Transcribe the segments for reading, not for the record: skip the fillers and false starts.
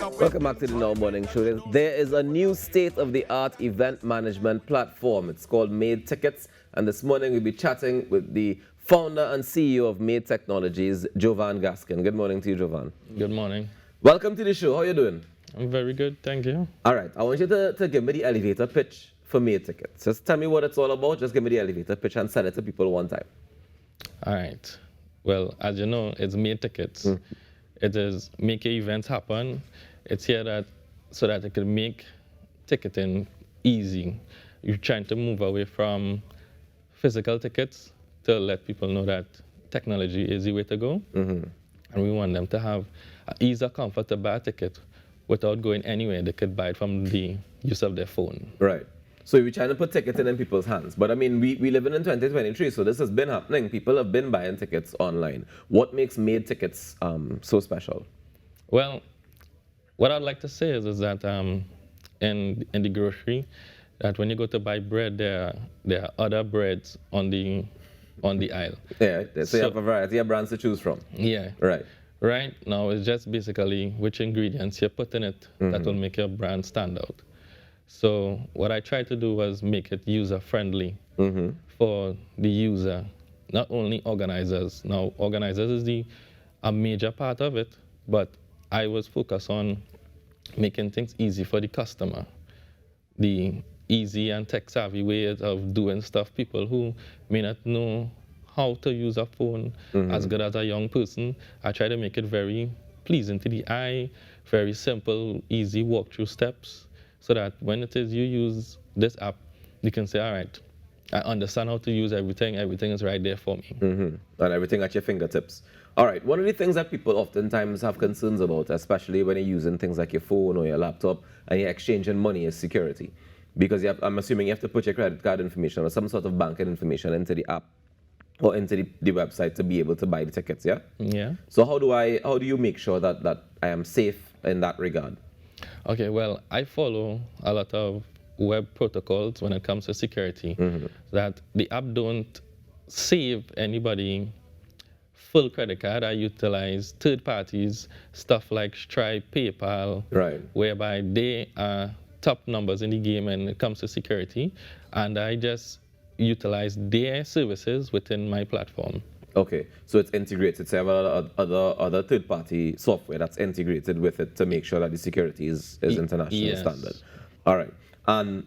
Welcome back to the Now Morning Show. There is a new state-of-the-art event management platform. It's called Made Tickets, and this morning we'll be chatting with the founder and CEO of Made Technologies, Jovan Gaskin. Good morning to you, Jovan. Good morning. Welcome to the show. How are you doing? I'm very good, thank you. All right. I want you to give me the elevator pitch for Made Tickets. Just tell me what it's all about. Just give me the elevator pitch and sell it to people one time. All right. Well, as you know, it's Made Tickets. It is making events happen. It's here so that it can make ticketing easy. You're trying to move away from physical tickets to let people know that technology is the way to go. And we want them to have ease or comfort to buy a ticket without going anywhere. They could buy it from the use of their phone. Right. So we're trying to put ticketing in people's hands. But I mean, we live in 2023, so this has been happening. People have been buying tickets online. What makes Made Tickets so special? Well, what I'd like to say is that in the grocery, that when you go to buy bread, there are other breads on the aisle. Yeah, so you have a variety of brands to choose from. Yeah. Right. Right now, it's just basically which ingredients you put in it that will make your brand stand out. So what I tried to do was make it user-friendly for the user, not only organizers. Now, organizers is a major part of it, but I was focused on making things easy for the customer. The easy and tech-savvy ways of doing stuff. People who may not know how to use a phone as good as a young person, I try to make it very pleasing to the eye, very simple, easy walkthrough steps, so that when it is you use this app, you can say, all right, I understand how to use everything is right there for me. And everything at your fingertips. All right, one of the things that people oftentimes have concerns about, especially when you're using things like your phone or your laptop and you're exchanging money, is security. Because I'm assuming you have to put your credit card information or some sort of banking information into the app or into the website to be able to buy the tickets, yeah? Yeah. So how do you make sure that I am safe in that regard? Okay, well, I follow a lot of web protocols when it comes to security, that the app don't save anybody full credit card. I utilize third parties, stuff like Stripe, PayPal, Right. whereby they are top numbers in the game when it comes to security, and I just utilize their services within my platform. Okay, so it's integrated. So you have other third-party software that's integrated with it to make sure that the security is international Yes. standard. All right. And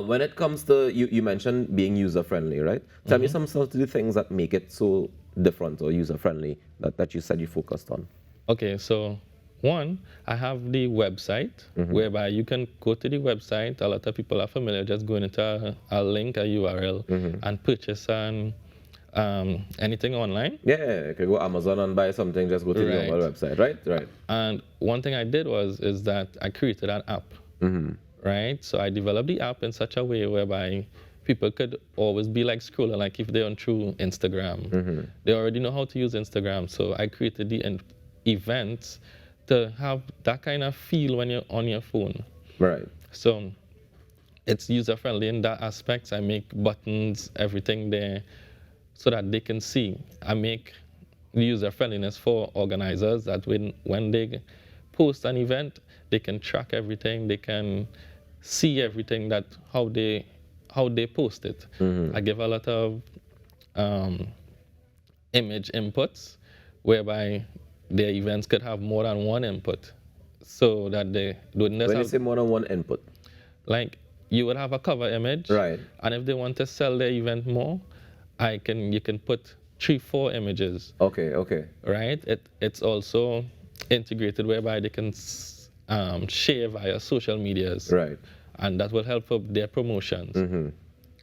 when it comes to, you mentioned being user-friendly, right? Tell me some sort of the things that make it so different or user-friendly that you said you focused on. Okay, so one, I have the website whereby you can go to the website. A lot of people are familiar just going into a link, a URL, and purchase anything online. Yeah, you can go Amazon and buy something, just go to the Right. normal website, right? Right. And one thing I did is that I created an app, right? So I developed the app in such a way whereby people could always be like scrolling, like if they're on through Instagram. They already know how to use Instagram. So I created the events to have that kind of feel when you're on your phone. Right. So it's user-friendly in that aspect. I make buttons, everything there, so that they can see. I make the user-friendliness for organizers that when they post an event, they can track everything, they can see everything that how they post it. I give a lot of image inputs whereby their events could have more than one input, so that they don't When you say more than one input. like you would have a cover image, Right. and if they want to sell their event more, you can put 3-4 images, Okay, okay. right? It's also integrated whereby they can share via social medias, Right. and that will help with their promotions.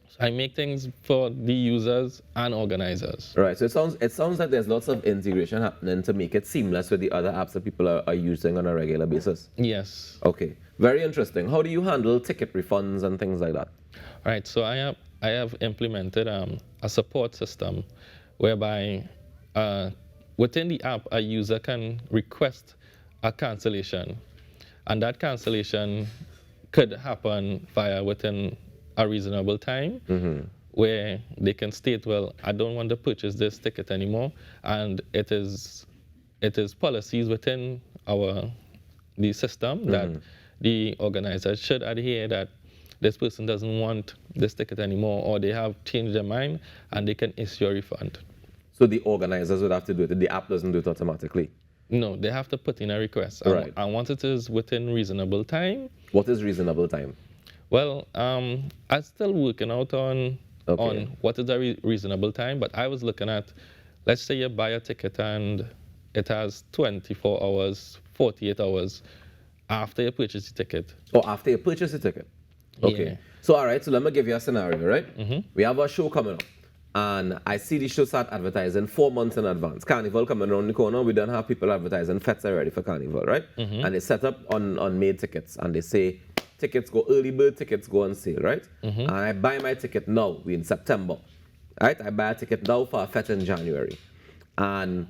So I make things for the users and organizers. Right. So it sounds like there's lots of integration happening to make it seamless with the other apps that people are using on a regular basis. Yes. Okay. Very interesting. How do you handle ticket refunds and things like that? All right. So I have implemented a support system whereby within the app a user can request a cancellation, and that cancellation could happen within a reasonable time, where they can state, well, I don't want to purchase this ticket anymore, and it is policies within our the system that the organizer should adhere that this person doesn't want this ticket anymore, or they have changed their mind and they can issue a refund. So the organizers would have to do it. The app doesn't do it automatically. No, they have to put in a request. Right. And once it is within reasonable time, What is reasonable time? well, I'm still working out on what is a reasonable time, but I was looking at, let's say you buy a ticket and it has 24 hours, 48 hours after you purchase the ticket. Or after you purchase the ticket? Okay. Yeah. So, all right, so let me give you a scenario, right? We have a show coming up, and I see the show start advertising 4 months in advance. Carnival coming around the corner, we don't have people advertising fets already for Carnival, right? And they set up on made tickets, and they say, tickets go, early bird tickets go on sale, right? And I buy my ticket now, we're in September, right? I buy a ticket now for a fet in January. And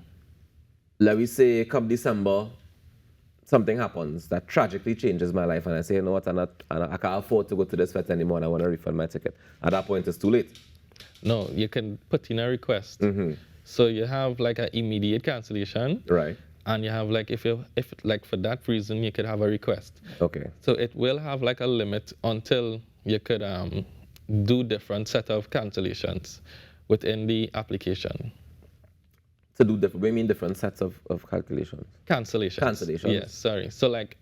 let me say, come December, something happens that tragically changes my life, and I say, you know what, I can't afford to go to this fete anymore, and I want to refund my ticket. At that point, it's too late. No, you can put in a request. So you have like an immediate cancellation. Right. And you have like, if like for that reason, you could have a request. Okay. So it will have like a limit until you could do different set of cancellations within the application. To do different, we mean different sets of calculations. Cancellations. Cancellations. Yes, sorry. So like,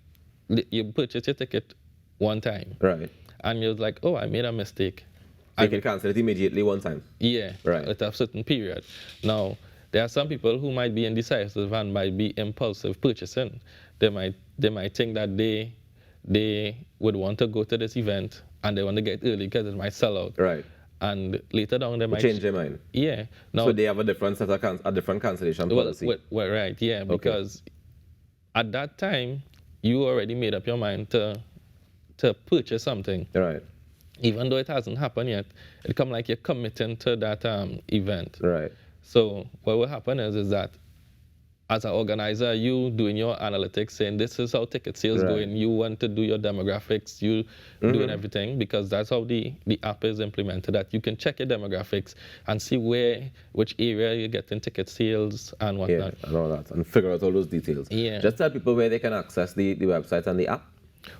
you purchase your ticket one time. Right. And you're like, oh, I made a mistake. So you can cancel it immediately one time. Yeah. Right. At a certain period. Now, there are some people who might be indecisive and might be impulsive purchasing. They might think that they would want to go to this event and they want to get early because it might sell out. Right. And later down they might change their mind. Yeah. Now, so they have a different set of a different cancellation policy. Well, right. Yeah. Because at that time you already made up your mind to purchase something. Right. Even though it hasn't happened yet, it come like you're committing to that event. Right. So what will happen is that as an organizer, you doing your analytics, saying this is how ticket sales going. You want to do your demographics, you doing everything, because that's how the app is implemented. That you can check your demographics and see which area you're getting ticket sales and whatnot. Yeah, and all that, and figure out all those details. Yeah. Just tell people where they can access the website and the app.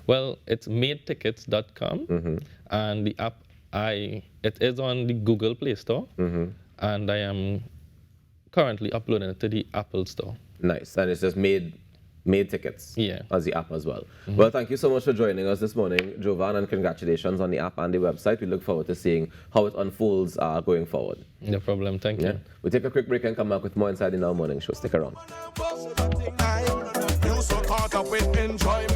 Well, it's madetickets.com, and the app it is on the Google Play Store, and I am currently uploading it to the Apple Store. Nice. And it's just made tickets as the app as well. Well, thank you so much for joining us this morning, Jovan, and congratulations on the app and the website. We look forward to seeing how it unfolds going forward. No problem. Thank you. We'll take a quick break and come back with more inside the Now Morning Show. Stick around. You so caught up with enjoyment.